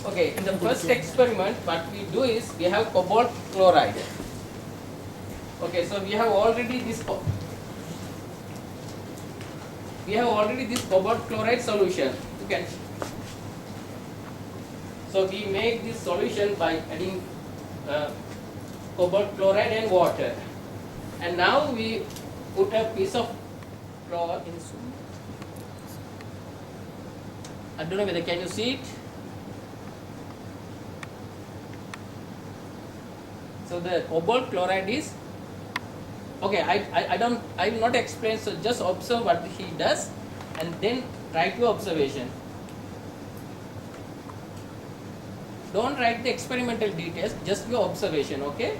Okay, in the first experiment, what we do is we have cobalt chloride. Okay, so we have already this cobalt chloride solution. You can. So we make this solution by adding cobalt chloride and water, and now we put a piece of flour in. I don't know whether can you see it. So the cobalt chloride is okay. I will not explain. So just observe what he does, and then write your observation. Don't write the experimental details. Just your observation. Okay.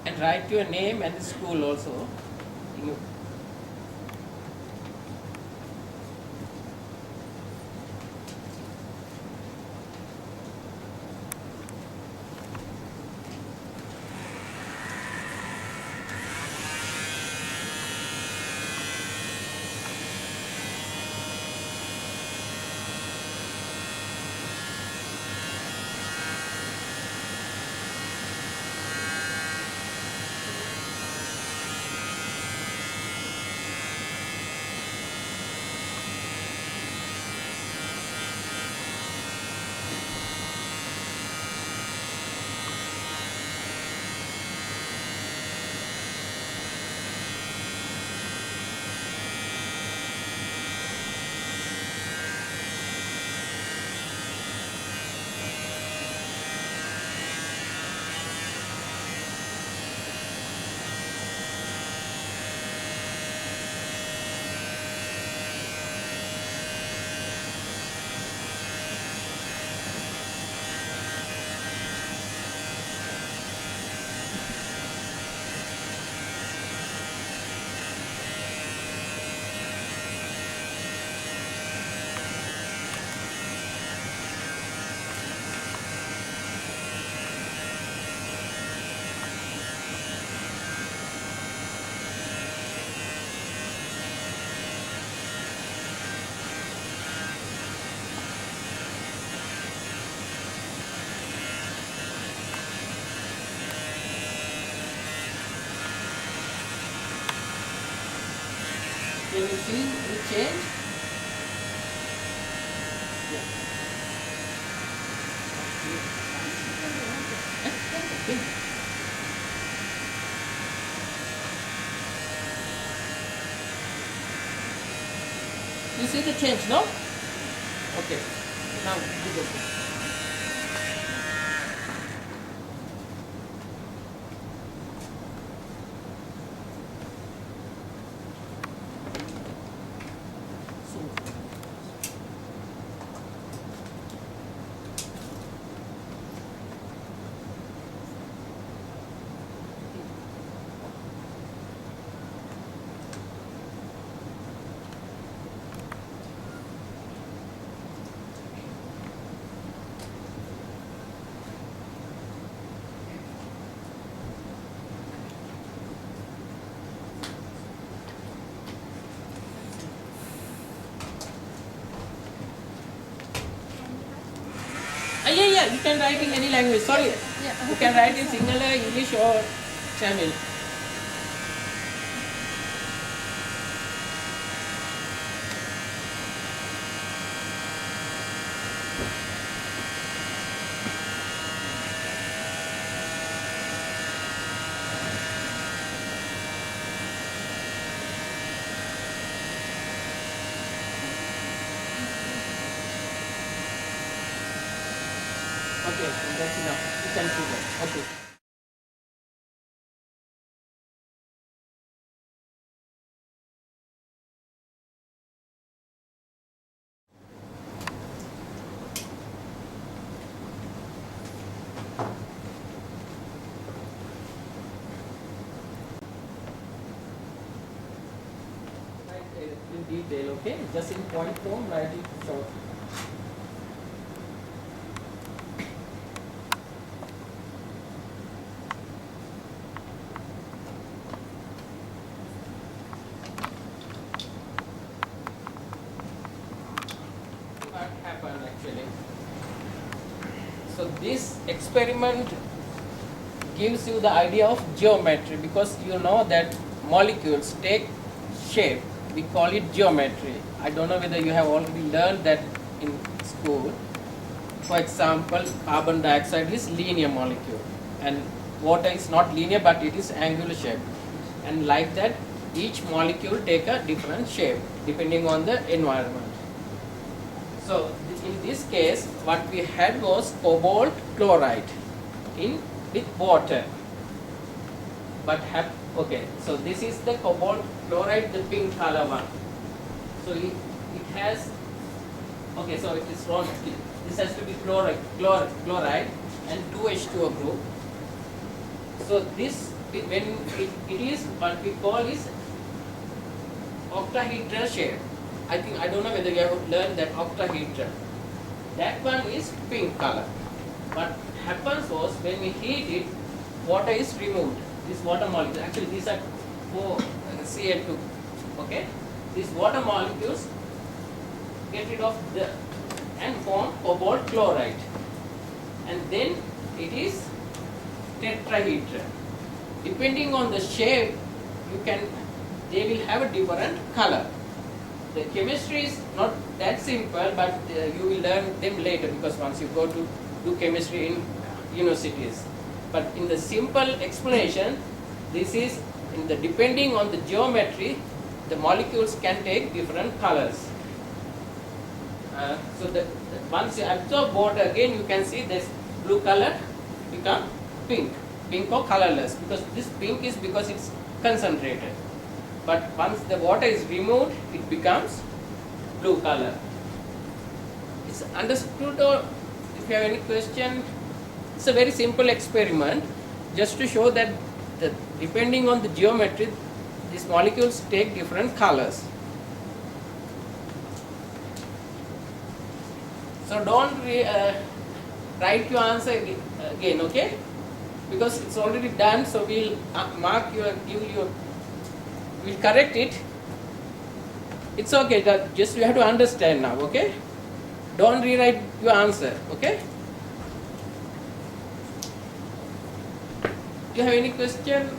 And write your name and the school also. Can you see the change? Yeah. You see the change, no? Okay. Now do this. Yeah, you can write in any language. Sorry, you can write in Sinhala, English, or Tamil. Okay, so that's enough. You can see that. Okay. In detail, okay? Just in point form, write it short. What happened actually? So this experiment gives you the idea of geometry, because you know that molecules take shape. We call it geometry. I don't know whether you have already learned that in school. For example, carbon dioxide is linear molecule and water is not linear but it is angular shape. And like that, each molecule take a different shape depending on the environment. So in this case, what we had was cobalt chloride with water. But okay, so this is the cobalt chloride, the pink color one. So it has, okay, so it is wrong. This has to be chloride and 2H2O group. So this, when it is what we call is octahedral shape. I don't know whether you have learned that octahedral. That one is pink color. What happens was when we heat it, water is removed. This water molecule, actually these are 4 Cl2. Okay, these water molecules get rid of the and form cobalt chloride, and then it is tetrahedral. Depending on the shape, they will have a different color. The chemistry is not that simple, but you will learn them later, because once you go to do chemistry in universities. But in the simple explanation, this is depending on the geometry, the molecules can take different colors. So once you absorb water, again you can see this blue color become pink or colorless, because this pink is because it's concentrated. But once the water is removed, it becomes blue color. It's understood, or if you have any question, it's a very simple experiment just to show that depending on the geometry, these molecules take different colors. So don't write your answer again, okay? Because it's already done, so we'll we'll correct it. It's okay, that just you have to understand now, okay? Don't rewrite your answer, okay? Do you have any question?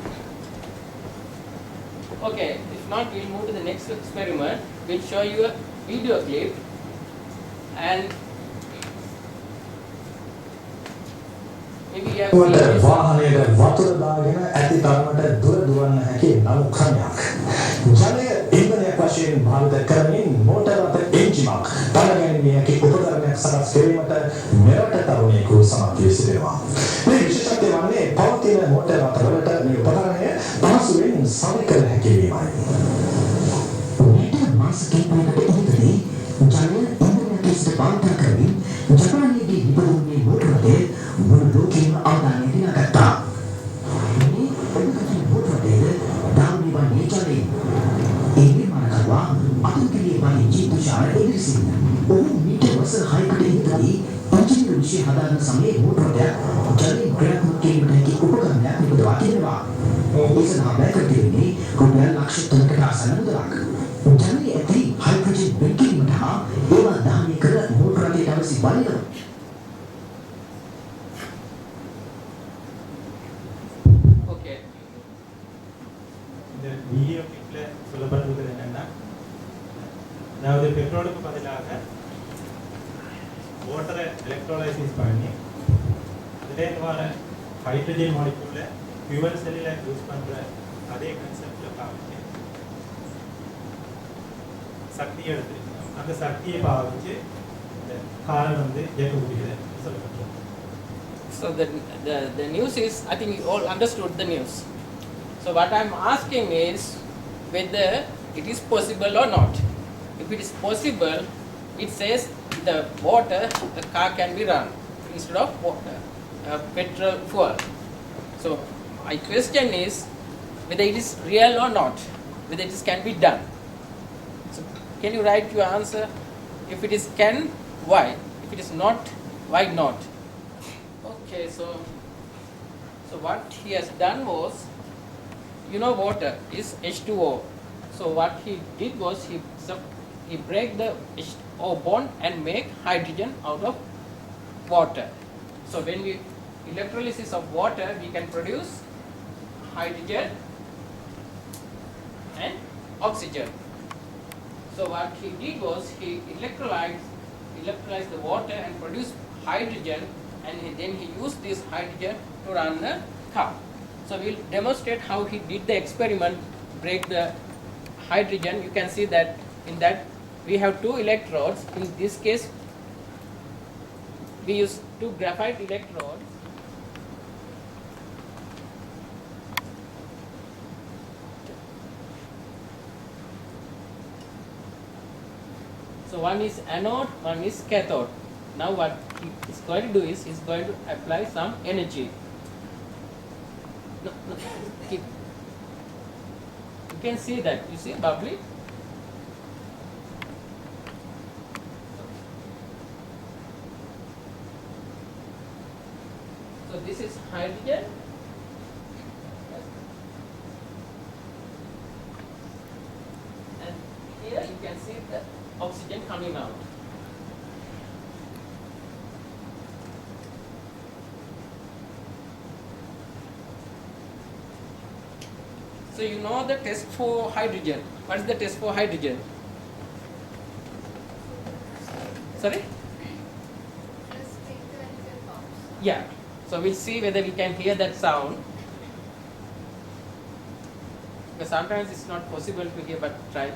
Okay, if not, we'll move to the next experiment. We'll show you a video clip, and maybe you have seen this. වාහනයේ වතුර දාගෙන ඇති තරමට දුර දුවන්න හැකි නමු ක්‍රමයක්. ජලය ඉන්ධනයක් වශයෙන් භාවිත කරමින් මෝටර රථ එන්ජිමක් පළගැනීමේ හැකි උපකරණයක් සකස් කිරීමට මෙරට තරුණයෙකු සමත් වී සිටිනවා. මේ විශේෂත්වය වන්නේ පවතින මෝටර රථවලට මේ උපකරණය පහසුවෙන් සවිකර හැකි වීමයි. මෙට මාස කිහිපයකට ඉහතදී ජලය ඉන්ධනයක් ලෙස භාවිත කරමින් ජපානයේදී ඉපදුනේ මෝටර රථය මුළු ලෝකෙම අවධානය දිනාගත්තා. මේ ඔබට මෝටර රථයේ දාවි වන්නේ ජලය. ඒ නිර්මාණකරුවා අතුරුකිරියේ වන්නේ ජීතුෂාර එදිරිසිංහ. ඔහු මීට වසර 6කට ඉහතදී ඉංජිනේරු විෂය හදාරන සමයේ මෝටර රථය ජලයෙන් ක්‍රියාත්මක කිරීමට හැකි උපකරණයක් නිපදවා තිබෙනවා. ඒ සඳහා වැය කර තිබෙන්නේ රුපියල් ලක්ෂ 3කට ආසන්න මුදලක්. ජලයේ ඇති හයිඩ්‍රජන් වෙන් කිරීමට හා ඒවා දහනය කර මෝටර රථයට අවශ්‍ය බලය வீடியோ கிளிப்ல சொல்லப்படுறது என்னன்னா, அதாவது பெட்ரோலுக்கு பதிலாக வாட்டரை எலக்ட்ரோலைசிஸ் பண்ணி அதில் வர ஹைட்ரஜன் மாலிக்யூல்ல ஃபியூவல் செல்லில் யூஸ் பண்ணுற அதே கன்செப்டில் பாவிச்சு சக்தி எடுத்துருக்கோம். அந்த சக்தியை பாவிச்சு இந்த காரை வந்து இயக்கக்கூடியது சொல்லப்பட்டிருக்கோம். So the news is, I think you all understood the news. So what I am asking is whether it is possible or not. If it is possible, it says the water, the car can be run instead of water. petrol fuel. So my question is whether it is real or not, whether it is can be done. So can you write your answer? If it is can, why? If it is not, why not? Okay, so what he has done was, you know, water is H2O. So what he did was he break the H2O bond and make hydrogen out of water. So when we electrolysis of water, we can produce hydrogen and oxygen. So what he did was he electrolyzed the water and produced hydrogen, and then he used this hydrogen to run the car. So we will demonstrate how he did the experiment, break the hydrogen. You can see that in that we have two electrodes. In this case, we use two graphite electrodes. So one is anode, one is cathode. Now what he is going to do is he is going to apply some energy. No, keep. You can see that. You see bubbly. So this is hydrogen. And here you can see the oxygen coming out. So you know the test for hydrogen. What is the test for hydrogen? Sorry? Yeah. So we'll see whether we can hear that sound. Because sometimes it's not possible to hear, but try.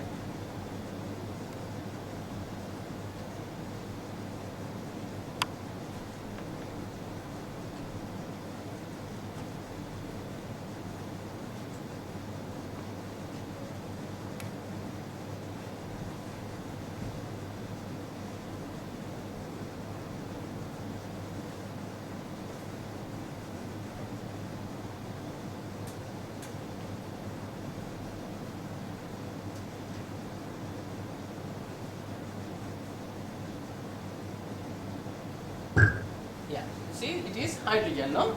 Yeah, see, it is hydrogen, no?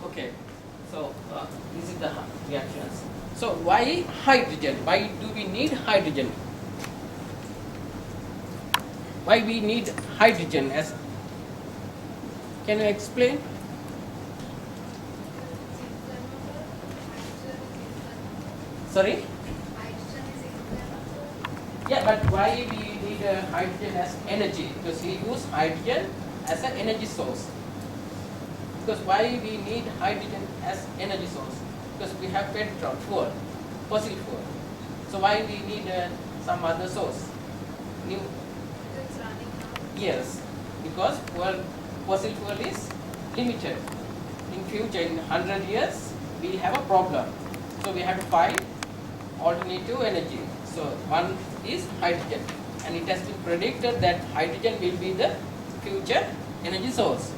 Okay, so this is the reactions. So why hydrogen? Why do we need hydrogen? Why we need hydrogen? As can you explain? Sorry? Yeah, but why we need hydrogen as energy? Because we use hydrogen as an energy source. Because why we need hydrogen as energy source? Because we have petrol, fuel, fossil fuel. So why we need some other source? New? It's running out. Yes, because fossil fuel is limited. In future, in 100 years, we have a problem. So we have to find alternative energy. So one is hydrogen, and it has been predicted that hydrogen will be the future energy source.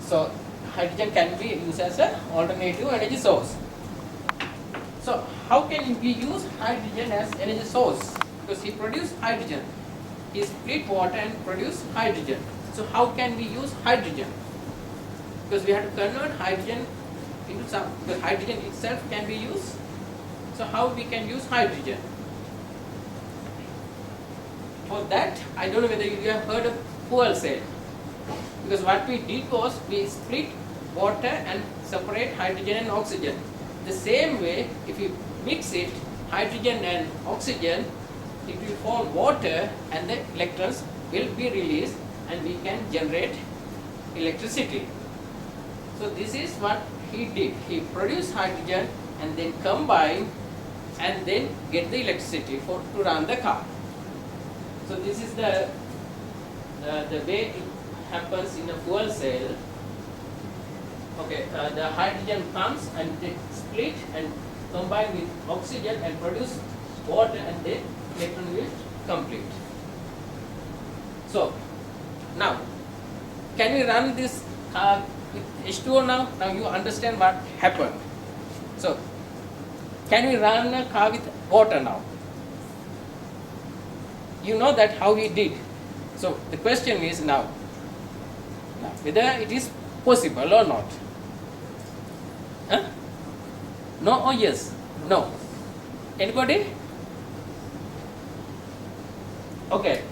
So hydrogen can be used as an alternative energy source. So how can we use hydrogen as energy source? Because he produced hydrogen. He split water and produced hydrogen. So how can we use hydrogen? Because we have to convert hydrogen into some, because hydrogen itself can be used. So how we can use hydrogen? For that, I don't know whether you have heard of fuel cell. Because what we did was we split water and separate hydrogen and oxygen. The same way, if you mix it, hydrogen and oxygen, it will form water and the electrons will be released and we can generate electricity. So this is what he did. He produced hydrogen and then combine and then get the electricity to run the car. So this is the way it happens in a fuel cell. Okay, the hydrogen comes and they split and combine with oxygen and produce water, and then electron will complete. So now, can we run this with H2O now. Now you understand what happened. So, can we run a car with water now? You know that how he did. So the question is now whether it is possible or not. Huh? No or yes? No. Anybody? Okay.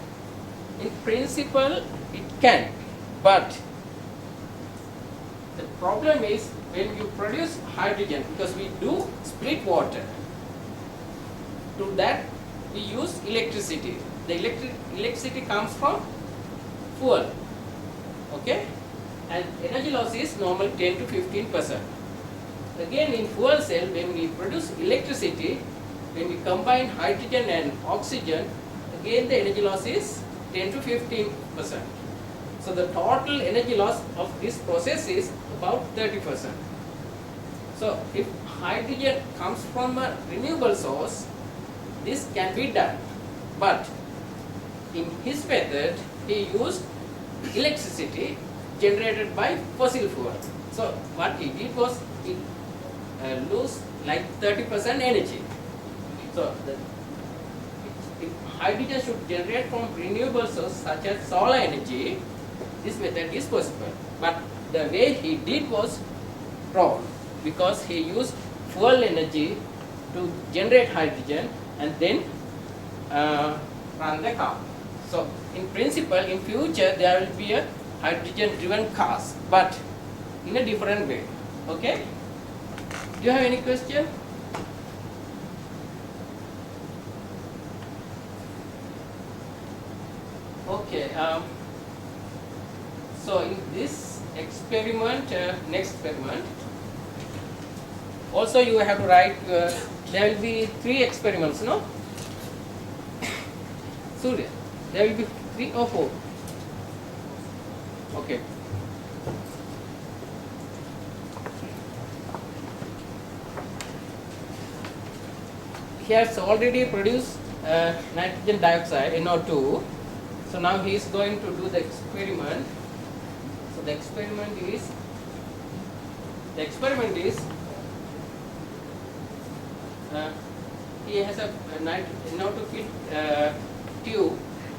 In principle, it can, but the problem is when you produce hydrogen, because we do split water, to that we use electricity. The electricity comes from fuel, okay, and energy loss is normal 10 to 15%. Again, in fuel cell, when we produce electricity, when we combine hydrogen and oxygen, again the energy loss is 10 to 15%. So the total energy loss of this process is about 30%. So if hydrogen comes from a renewable source, this can be done. But in his method, he used electricity generated by fossil fuel. So what he did was he lose like 30% energy. So if hydrogen should generate from renewable source such as solar energy, this method is possible. But the way he did was wrong, because he used fuel energy to generate hydrogen and then run the car. So in principle, in future there will be a hydrogen driven cars, but in a different way. Okay? Do you have any question? Okay. So in this experiment, next experiment, also you have to write, there will be 3 experiments, no? Surya, there will be 3 or 4. Okay. He has already produced nitrogen dioxide, NO2. So now he is going to do the experiment. So the experiment is he has a NO2 filled tube,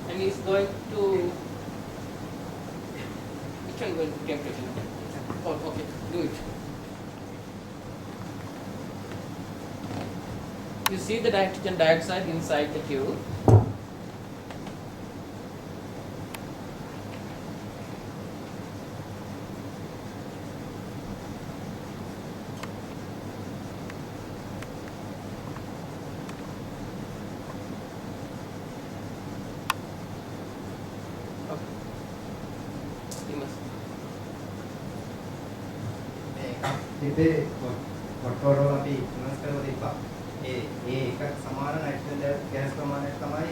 and he is going to, which one going to temperature? Oh, okay, do it. You see the nitrogen dioxide inside the tube. තිබේ පොට්ටෝරෝල් අපි inverse කරලා තිබ්බා. ඒ එක සමාන nitrogen gas ප්‍රමාණයක් තමයි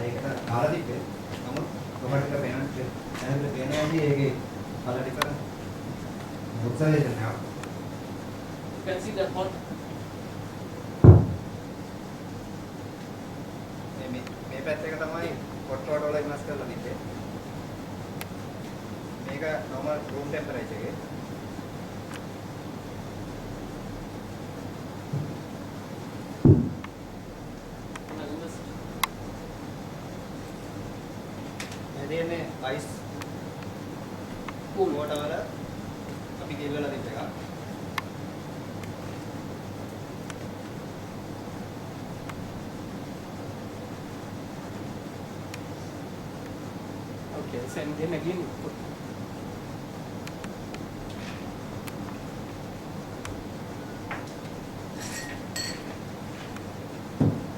ඒකට දාලා තිබ්බේ. නමුත් කොහොමද වෙනන්ට දැනෙන්න වෙනවාදී ඒකේ කලර් ඩිෆරන්ස් ඔබ්සර්වේෂන් එක. You can see the hot. මේ පැත්ත එක තමයි පොට්ටෝරෝල් ඉන්වර්ස් කරලා තිබ්බේ. මේක normal room temperature එකේ. එදෙන්නේ ice cool water වල අපි ගෙල්වලා තිබ්බ එක. Okay, so and then again put.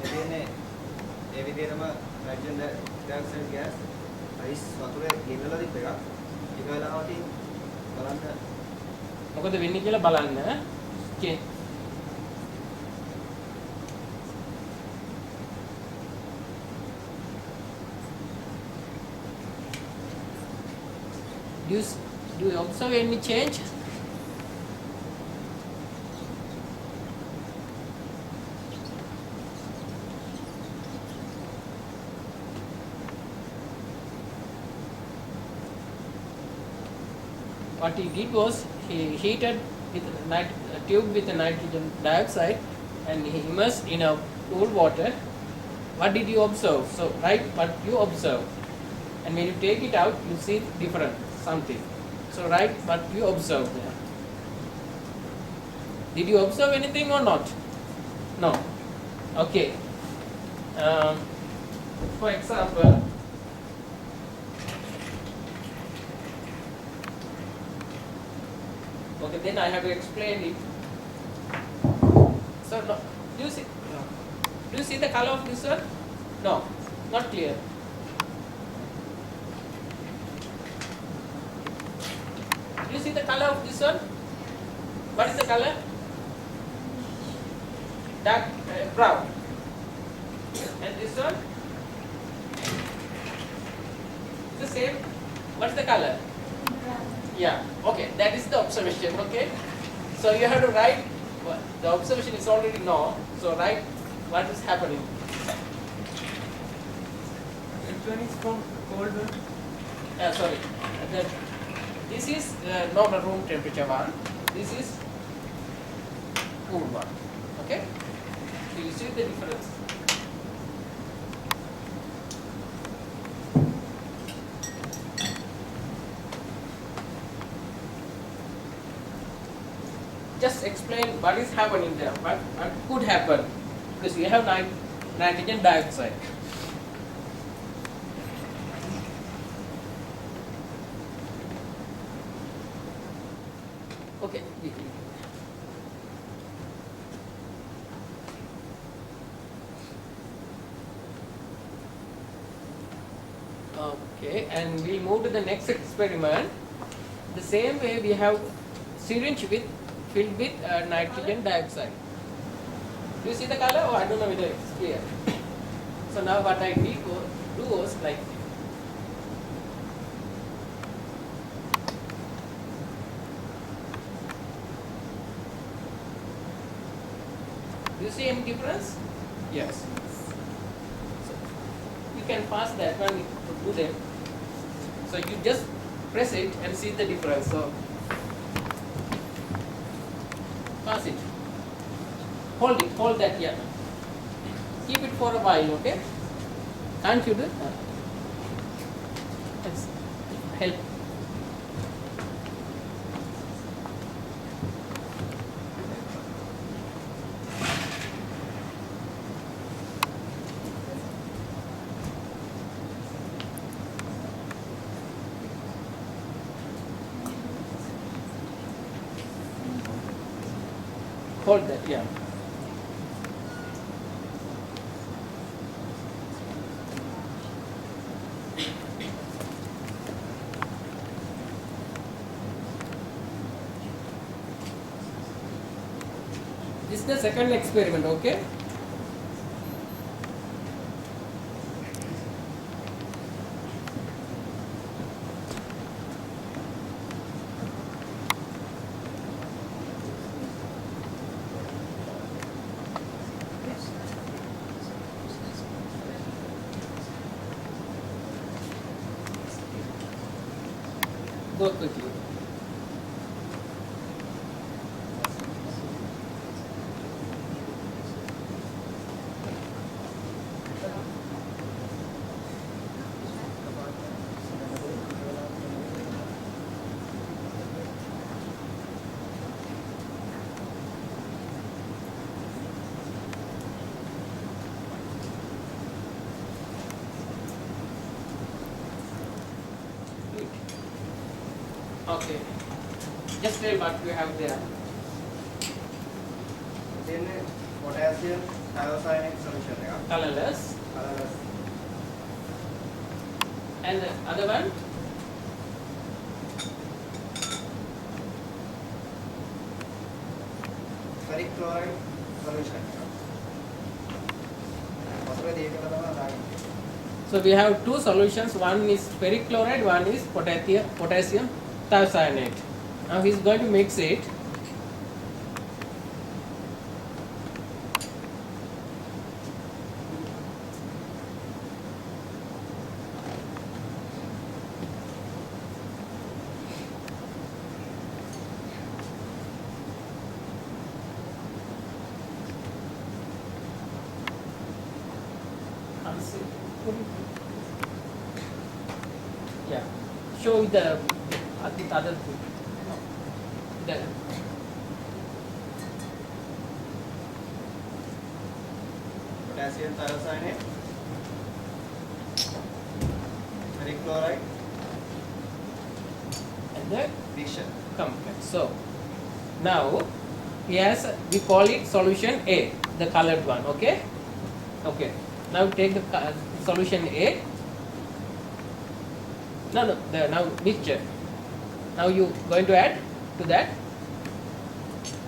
එදෙන්නේ ඒ විදිහටම nitrogen dioxide gas ice වතුරේ ගෙල්වලා තිබ්බ එක. ටික වෙලාවකින් බලන්න මොකද වෙන්නේ කියලා බලන්න. Okay. Do you observe any change? what he did was he heated with a tube with the nitrogen dioxide and he immersed in a cool water. What did you observe? So write what you observe, and when you take it out, you see different something. So write what you observed there. Did you observe anything or not? No. Okay. For example, okay, then I have to explain it. So, no, do you see? No. Do you see the color of this one? No, not clear. Do you see the color of this one? What is the color? Dark brown. And this one? It's the same. What's the color? Yeah. Okay. That is the observation. Okay. So you have to write. The observation is already known. So write what is happening. Which one is called cold one? Sorry. This is normal room temperature one. This is cool one. Okay. So you see the difference. Just explain what is happening there, what could happen, because we have nitrogen dioxide. Okay. Okay, and we move to the next experiment. The same way we have syringe filled with nitrogen dioxide. Do you see the color? Oh, I don't know whether it's clear. So now what I did was like, do you see any difference? Yes. So you can pass that one to them. So you just press it and see the difference. So pass it. Hold that here. Keep it for a while, okay? Can't you do it? Let's help. Hold that, yeah. This is the second experiment, okay? Go quickly. Okay. Just tell what you have there. Then potassium thiocyanate solution එක. Colorless. Colorless. And the other one? Ferric chloride solution එක. වතුර දෙකකට තමයි දාන්නේ. So we have two solutions. One is ferric chloride, one is potassium thiocyanate. Now he is going to mix it. show with the other thing. The, potassium thiocyanate, ferric chloride, and the mixture. complex. So now we call it solution A, the colored one. Okay. Okay. Now take the solution A. Now mixture. Now you going to add to that.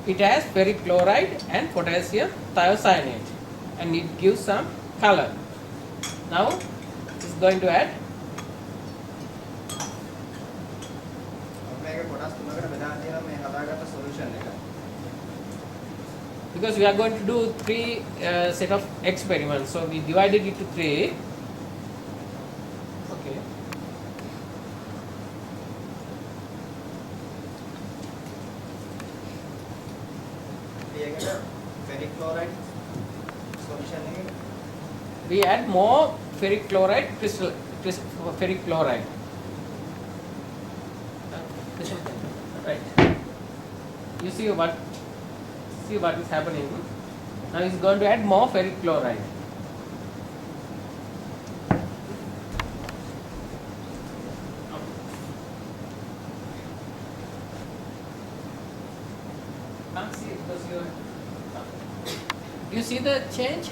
It has ferric chloride and potassium thiocyanate, and it gives some color. Now it's going to add. මේක කොටස් තුනකට බෙදලා තියෙනවා මේ හදාගත්ත solution එක. Because we are going to do three set of experiments, so we divided it to three. Okay. ඒකට ferric chloride solution එකේ We add more ferric chloride ferric chloride. Right. You see what is happening. Now it's going to add more ferric chloride. Can't see it because you see the change?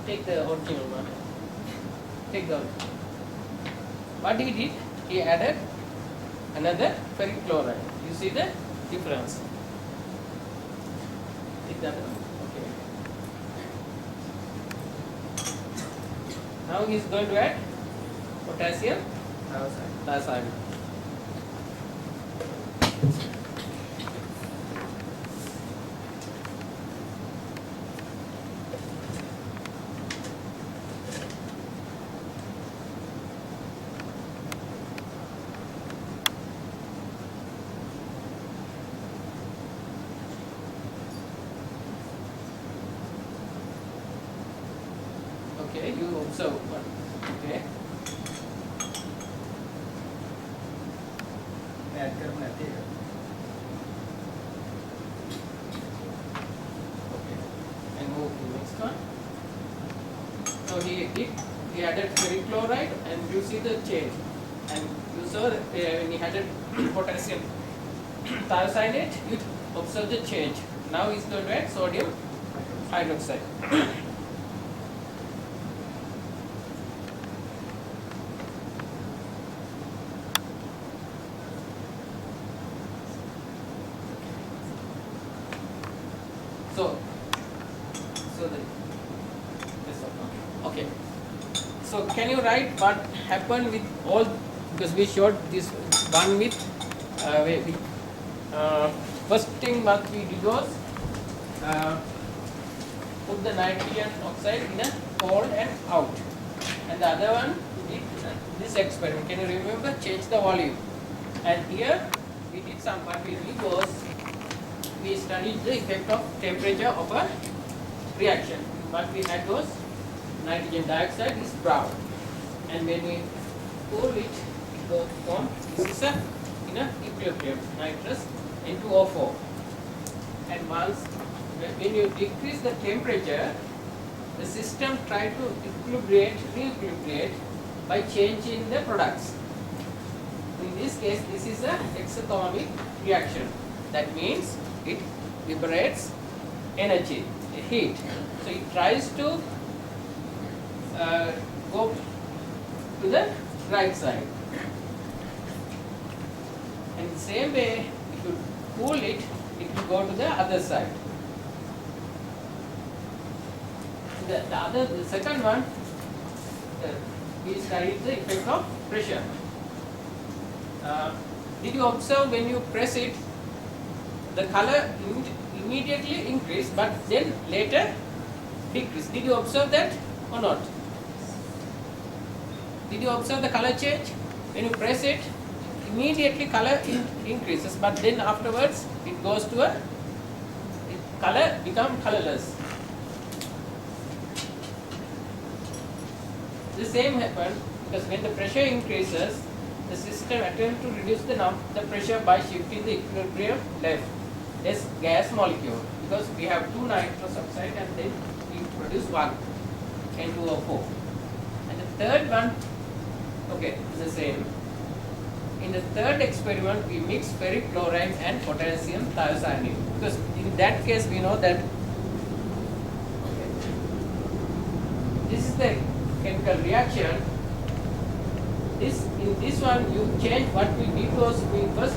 Take the original one. Take the original. What he did? He added another ferric chloride. You see the difference? Take that one. Okay. Now he is going to add potassium thiocyanate. Okay, you observe one. Okay. මේ add කරමු නැති එක. Okay. And move to the next one. So he added ferric chloride, and you see the change. And you saw that when he added potassium thiocyanate, you observe the change. Now he's going to add sodium hydroxide. Okay. So can you write what happened with all, because we showed this one with first thing what we did was put the nitrogen oxide in a cold and out, and the other one we did this experiment. Can you remember? Change the volume, and here we did some. What we did was we studied the effect of temperature of a reaction. What we had was nitrogen dioxide is brown, and when we cool it, it goes from this is in a equilibrium, nitrous N2O4. And once when you decrease the temperature, the system try to re-equilibrate by changing the products. In this case, this is a exothermic reaction. That means it liberates energy, heat. So it tries to go to the right side. And the same way, if you cool it, it will go to the other side. The second one, we studied the effect of pressure. Did you observe when you press it, the color immediately increase, but then later decrease? Did you observe that or not? Did you observe the color change? When you press it, immediately color increases, but then afterwards it goes to color become colorless. The same happened because when the pressure increases, the system attempts to reduce the pressure by shifting the equilibrium left. This gas molecule, because we have two nitrous oxide and then we produce one N2O4. And the third one, okay, is the same. In the third experiment, we mix ferric chloride and potassium thiocyanate, because in that case we know that this is the chemical reaction. In this one you change what we did was we first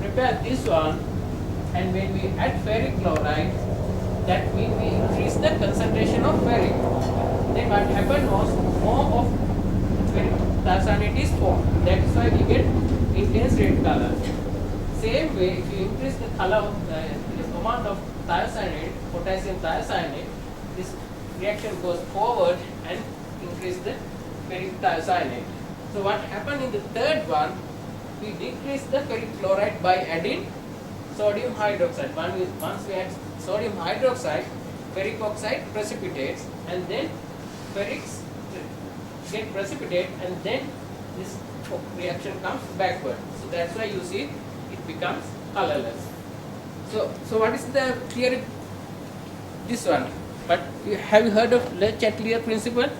prepare this one, and when we add ferric chloride, that means we increase the concentration of ferric. Then what happened was more of ferric thiocyanate is formed. That is why we get intense red color. Same way, if you increase the color of the amount of thiocyanate, potassium thiocyanate, this reaction goes forward and increase the ferric thiocyanate. So what happened in the third one, we decrease the ferric chloride by adding sodium hydroxide. Once we add sodium hydroxide, ferric oxide precipitates, and then ferrics get precipitate, and then this reaction comes backward. So that's why you see it becomes colorless. So what is the theory? This one. But have you heard of Le Chatelier principle?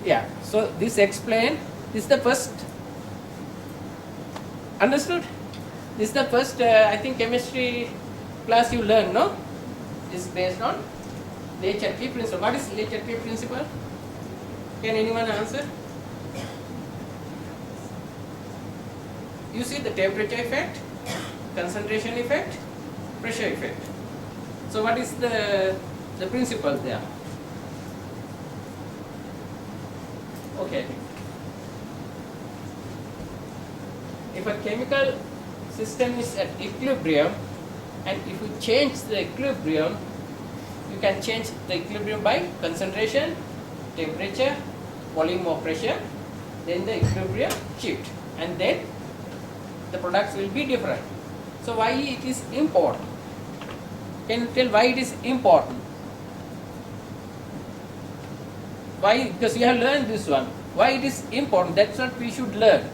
Yeah. So this explain. This is the first. Understood? This is the first. I think chemistry class you learn. No, is based on Le Chatelier principle. What is Le Chatelier principle? Can anyone answer? You see the temperature effect, concentration effect, pressure effect. So what is the principle there? Okay. If a chemical system is at equilibrium, and if you change the equilibrium, you can change the equilibrium by concentration, temperature, volume or pressure, then the equilibrium shift, and then the products will be different. So why it is important? Can you tell why it is important? Why? Because you have learned this one. Why it is important? That's what we should learn.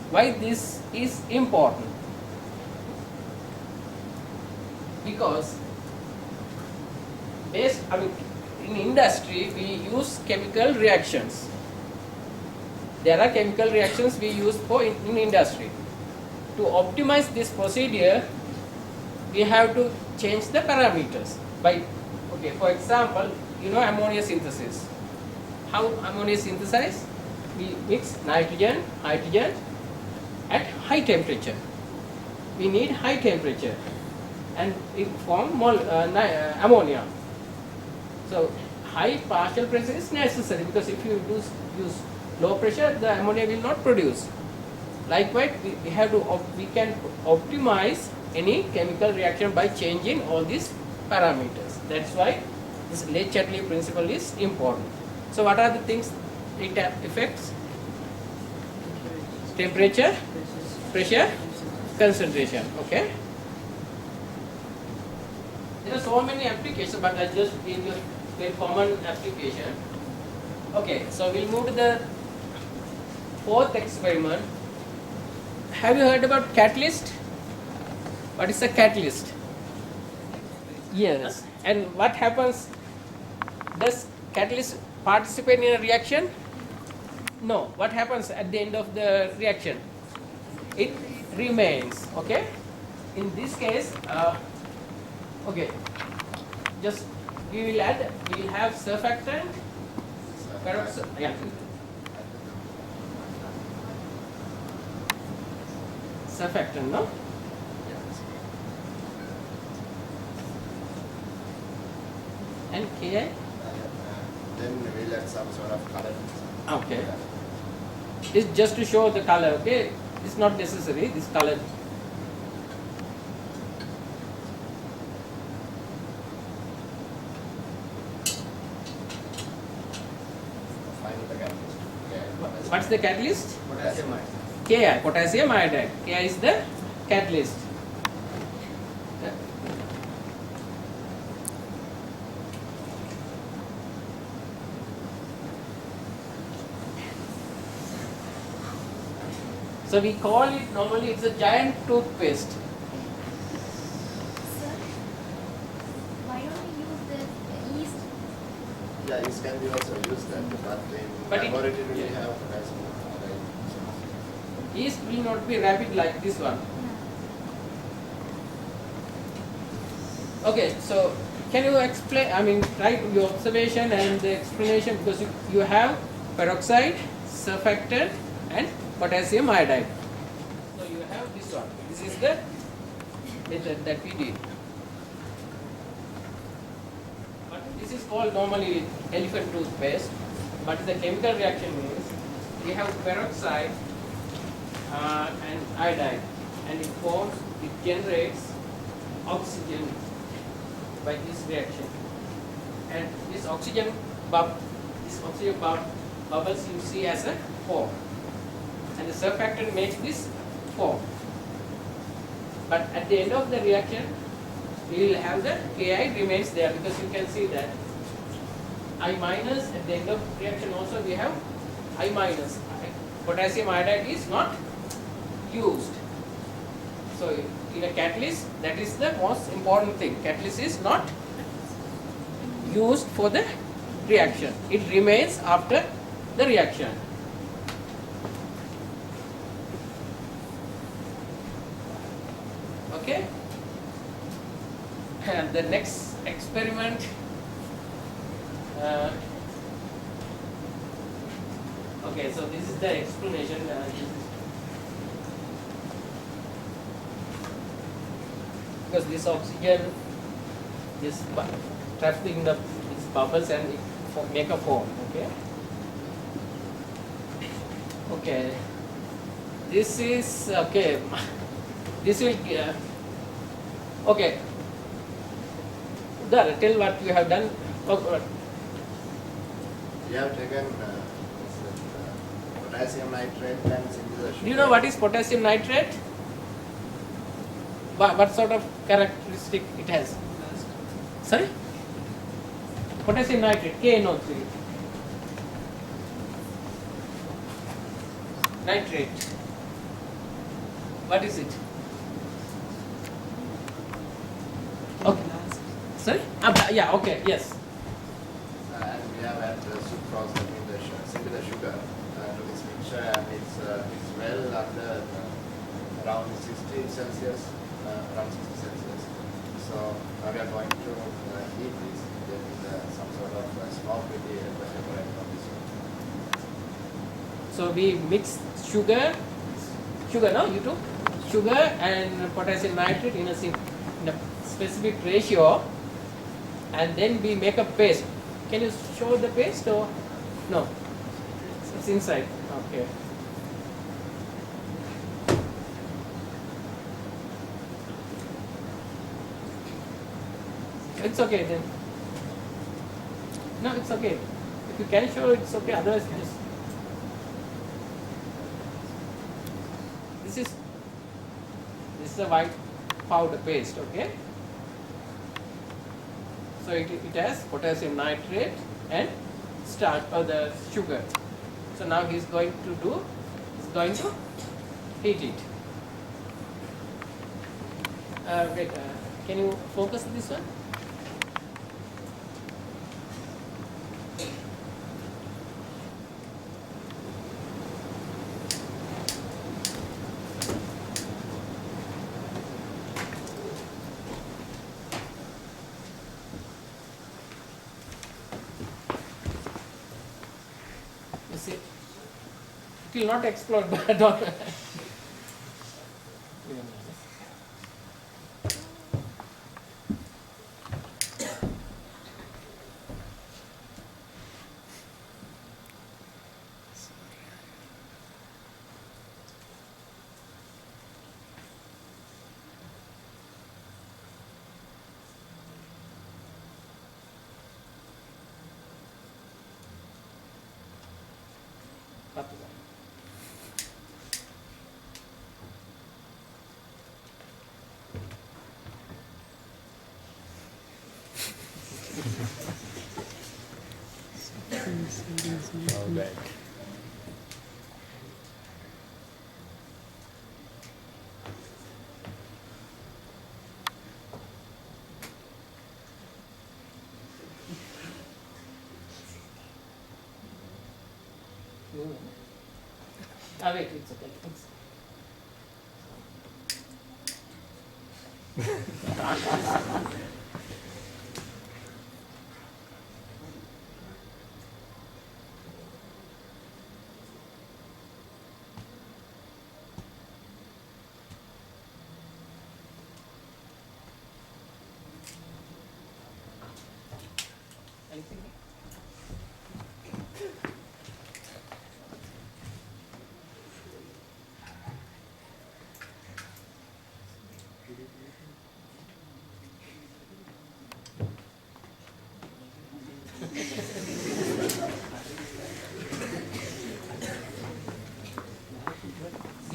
Why this is important? Because in industry we use chemical reactions. There are chemical reactions we use in industry. To optimize this procedure, we have to change the parameters by, for example, ammonia synthesis. How ammonia is synthesized? We mix nitrogen, hydrogen at high temperature. We need high temperature, and it form ammonia. So high partial pressure is necessary, because if you use low pressure, the ammonia will not produce. Likewise, we can optimize any chemical reaction by changing all these parameters. That's why this Le Chatelier principle is important. So what are the things it affects? Temperature, pressure, concentration. Okay. There are so many applications, but I just give you a very common application. Okay, so we'll move to the fourth experiment. Have you heard about catalyst? What is a catalyst? Yes. And what happens? Does catalyst participate in a reaction? No. What happens at the end of the reaction? It remains. Okay. In this case, just we will have surfactant. Yeah. Surfactant, no? And Ki? Then we'll add some sort of color. Okay. It's just to show the color, okay? It's not necessary, this color. Find the catalyst. Okay. What's the catalyst? Potassium iodide. Ki, potassium iodide. Ki is the catalyst. So we call it normally it's a giant toothpaste. Sir, why don't we use the yeast? Yeah, yeast can be also used that, but in But it- laboratory we yeah. have potassium iodide. Yeast will not be rapid like this one. Okay, so can you explain, I mean, write your observation and the explanation, because you have peroxide, surfactant and potassium iodide. So you have this one. This is the method that we did. But this is called normally elephant toothpaste, but the chemical reaction means we have peroxide and iodide, and it generates oxygen by this reaction, and this oxygen bubbles you see as a foam, and the surfactant makes this foam. But at the end of the reaction, we will have the Ki remains there, because you can see that I minus at the end of reaction also we have I minus. Potassium iodide is not used. So in a catalyst, that is the most important thing. Catalyst is not used for the reaction. It remains after the reaction. Okay? And the next experiment, okay, so this is the explanation. Because this oxygen is trapped in these bubbles and it make a foam. Okay. Okay. This is okay. This will okay. Udar, tell what you have done. Okay. We have taken potassium nitrate and synthesis sugar. Do you know what is potassium nitrate? What sort of characteristic it has? Sorry? Potassium nitrate, KNO3. Nitrate. What is it? Okay. Sorry? Yeah, okay, yes. And we have added sucrose, that means the synthesis sugar to this mixture, and it's well under around 60 Celsius. Around 60 Celsius. So now we are going to heat this. There is some sort of smoke will be evaporated from this one. So we mix sugar, no? You took sugar and potassium nitrate in a specific ratio, and then we make a paste. Can you show the paste or no? It's inside. Okay. It's okay then. No, it's okay. If you can show, it's okay. Otherwise, just this is a white powder paste. Okay. So it has potassium nitrate and starch or the sugar. So now he's going to heat it. Wait, can you focus this one? You see, it will not explode, but don't. wait, it's okay. Anything?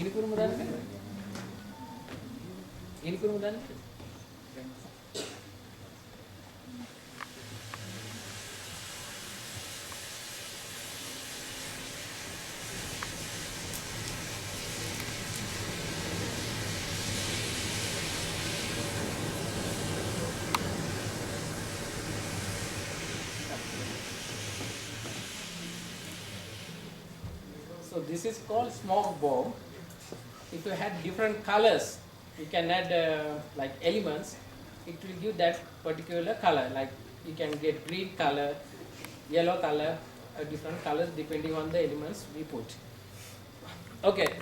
Ini kurang mudah kan? Ini kurang mudah. So this is called smoke bomb. If you had different colors, you can add like elements. It will give that particular color. Like you can get green color, yellow color, different colors depending on the elements we put. Okay.